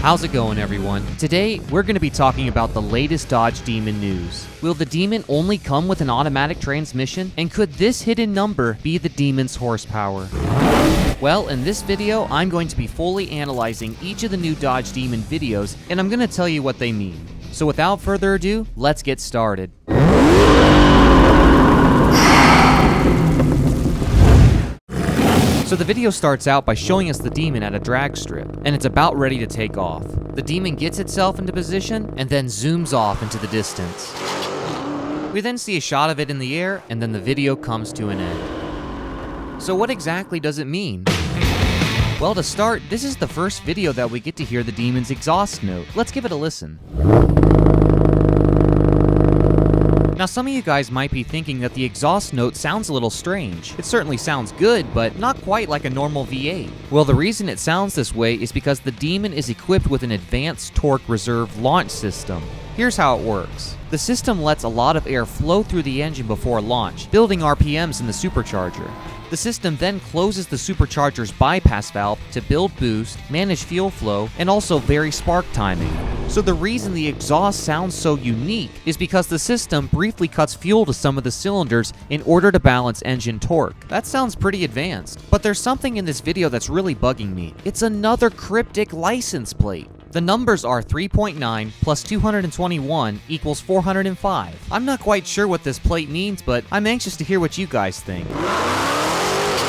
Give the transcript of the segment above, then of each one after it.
How's it going, everyone? Today, we're going to be talking about the latest Dodge Demon news. Will the Demon only come with an automatic transmission? And could this hidden number be the Demon's horsepower? Well, in this video, I'm going to be fully analyzing each of the new Dodge Demon videos, and I'm going to tell you what they mean. So without further ado, let's get started. So the video starts out by showing us the Demon at a drag strip, and it's about ready to take off. The Demon gets itself into position, and then zooms off into the distance. We then see a shot of it in the air, and then the video comes to an end. So what exactly does it mean? Well, to start, this is the first video that we get to hear the Demon's exhaust note. Let's give it a listen. Now, some of you guys might be thinking that the exhaust note sounds a little strange. It certainly sounds good, but not quite like a normal V8. Well, the reason it sounds this way is because the Demon is equipped with an advanced torque reserve launch system. Here's how it works. The system lets a lot of air flow through the engine before launch, building RPMs in the supercharger. The system then closes the supercharger's bypass valve to build boost, manage fuel flow, and also vary spark timing. So the reason the exhaust sounds so unique is because the system briefly cuts fuel to some of the cylinders in order to balance engine torque. That sounds pretty advanced, but there's something in this video that's really bugging me. It's another cryptic license plate. The numbers are 3.9 plus 221 equals 405. I'm not quite sure what this plate means, but I'm anxious to hear what you guys think.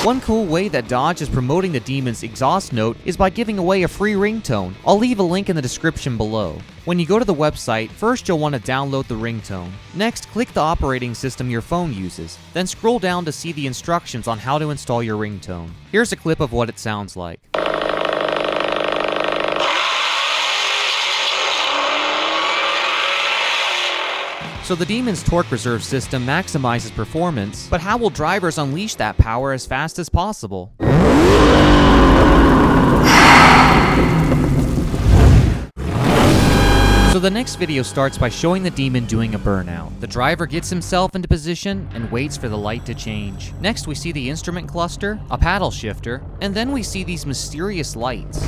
One cool way that Dodge is promoting the Demon's exhaust note is by giving away a free ringtone. I'll leave a link in the description below. When you go to the website, first you'll want to download the ringtone. Next, click the operating system your phone uses. Then scroll down to see the instructions on how to install your ringtone. Here's a clip of what it sounds like. So the Demon's torque reserve system maximizes performance, but how will drivers unleash that power as fast as possible? So the next video starts by showing the Demon doing a burnout. The driver gets himself into position and waits for the light to change. Next we see the instrument cluster, a paddle shifter, and then we see these mysterious lights.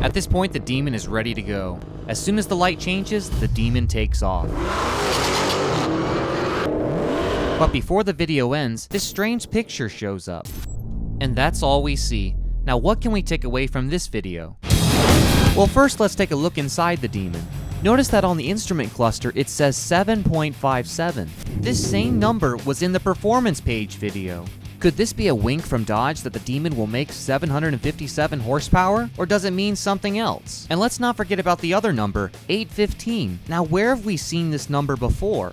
At this point the Demon is ready to go. As soon as the light changes, the Demon takes off. But before the video ends, this strange picture shows up. And that's all we see. Now what can we take away from this video? Well, first let's take a look inside the Demon. Notice that on the instrument cluster it says 7.57. This same number was in the performance page video. Could this be a wink from Dodge that the Demon will make 757 horsepower? Or does it mean something else? And let's not forget about the other number, 815. Now where have we seen this number before?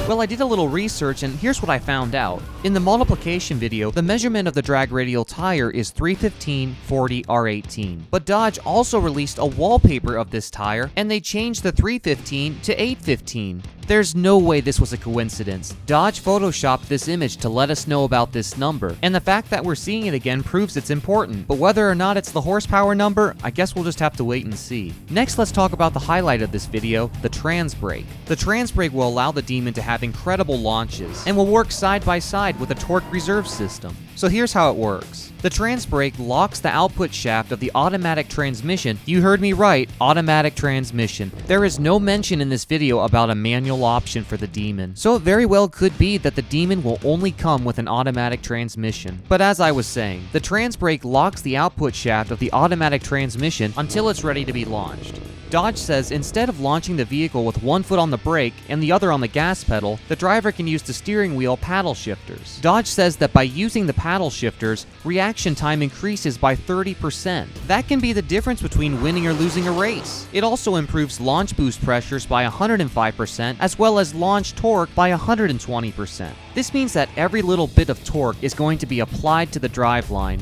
Well, I did a little research and here's what I found out. In the multiplication video, the measurement of the drag radial tire is 315/40R18. But Dodge also released a wallpaper of this tire and they changed the 315 to 815. There's no way this was a coincidence. Dodge photoshopped this image to let us know about this number, and the fact that we're seeing it again proves it's important. But whether or not it's the horsepower number, I guess we'll just have to wait and see. Next, let's talk about the highlight of this video, the trans brake. The trans brake will allow the Demon to have incredible launches, and will work side by side with a torque reserve system. So here's how it works. The trans brake locks the output shaft of the automatic transmission. You heard me right, automatic transmission. There is no mention in this video about a manual option for the Demon. So it very well could be that the Demon will only come with an automatic transmission. But as I was saying, the trans brake locks the output shaft of the automatic transmission until it's ready to be launched. Dodge says instead of launching the vehicle with one foot on the brake and the other on the gas pedal, the driver can use the steering wheel paddle shifters. Dodge says that by using the paddle shifters, reaction time increases by 30%. That can be the difference between winning or losing a race. It also improves launch boost pressures by 105%, as well as launch torque by 120%. This means that every little bit of torque is going to be applied to the driveline.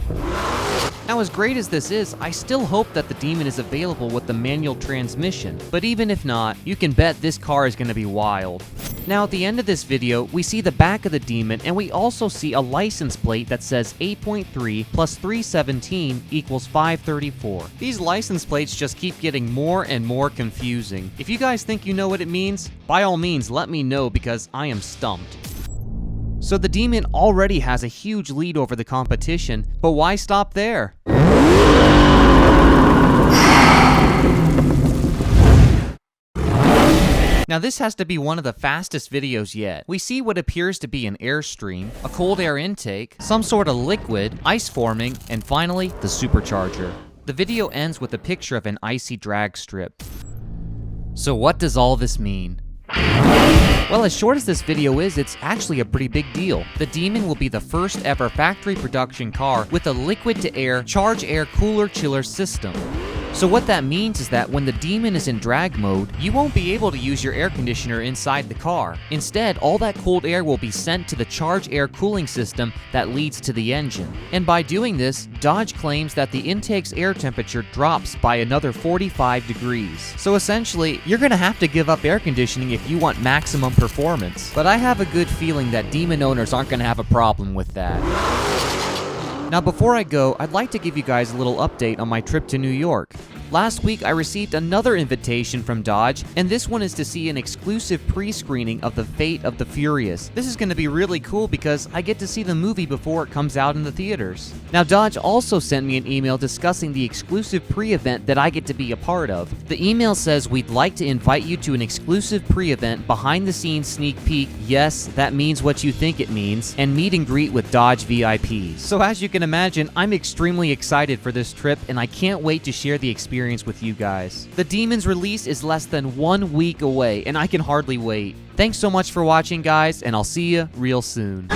Now, as great as this is, I still hope that the Demon is available with the manual transmission, but even if not, you can bet this car is going to be wild. Now, at the end of this video, we see the back of the Demon, and we also see a license plate that says 8.3 plus 317 equals 534. These license plates just keep getting more and more confusing. If you guys think you know what it means, by all means let me know because I am stumped. So the Demon already has a huge lead over the competition, but why stop there? Now this has to be one of the fastest videos yet. We see what appears to be an airstream, a cold air intake, some sort of liquid, ice forming, and finally, the supercharger. The video ends with a picture of an icy drag strip. So what does all this mean? Well, as short as this video is, it's actually a pretty big deal. The Demon will be the first ever factory production car with a liquid-to-air, charge air cooler chiller system. So what that means is that when the Demon is in drag mode, you won't be able to use your air conditioner inside the car. Instead, all that cold air will be sent to the charge air cooling system that leads to the engine. And by doing this, Dodge claims that the intake's air temperature drops by another 45 degrees. So essentially, you're gonna have to give up air conditioning if you want maximum performance. But I have a good feeling that Demon owners aren't gonna have a problem with that. Now before I go, I'd like to give you guys a little update on my trip to New York. Last week, I received another invitation from Dodge, and this one is to see an exclusive pre-screening of The Fate of the Furious. This is going to be really cool because I get to see the movie before it comes out in the theaters. Now, Dodge also sent me an email discussing the exclusive pre-event that I get to be a part of. The email says, "We'd like to invite you to an exclusive pre-event, behind-the-scenes sneak peek, yes, that means what you think it means, and meet and greet with Dodge VIPs." So as you can imagine, I'm extremely excited for this trip, and I can't wait to share the experience with you guys. The Demon's release is less than 1 week away, and I can hardly wait. Thanks so much for watching, guys, and I'll see you real soon.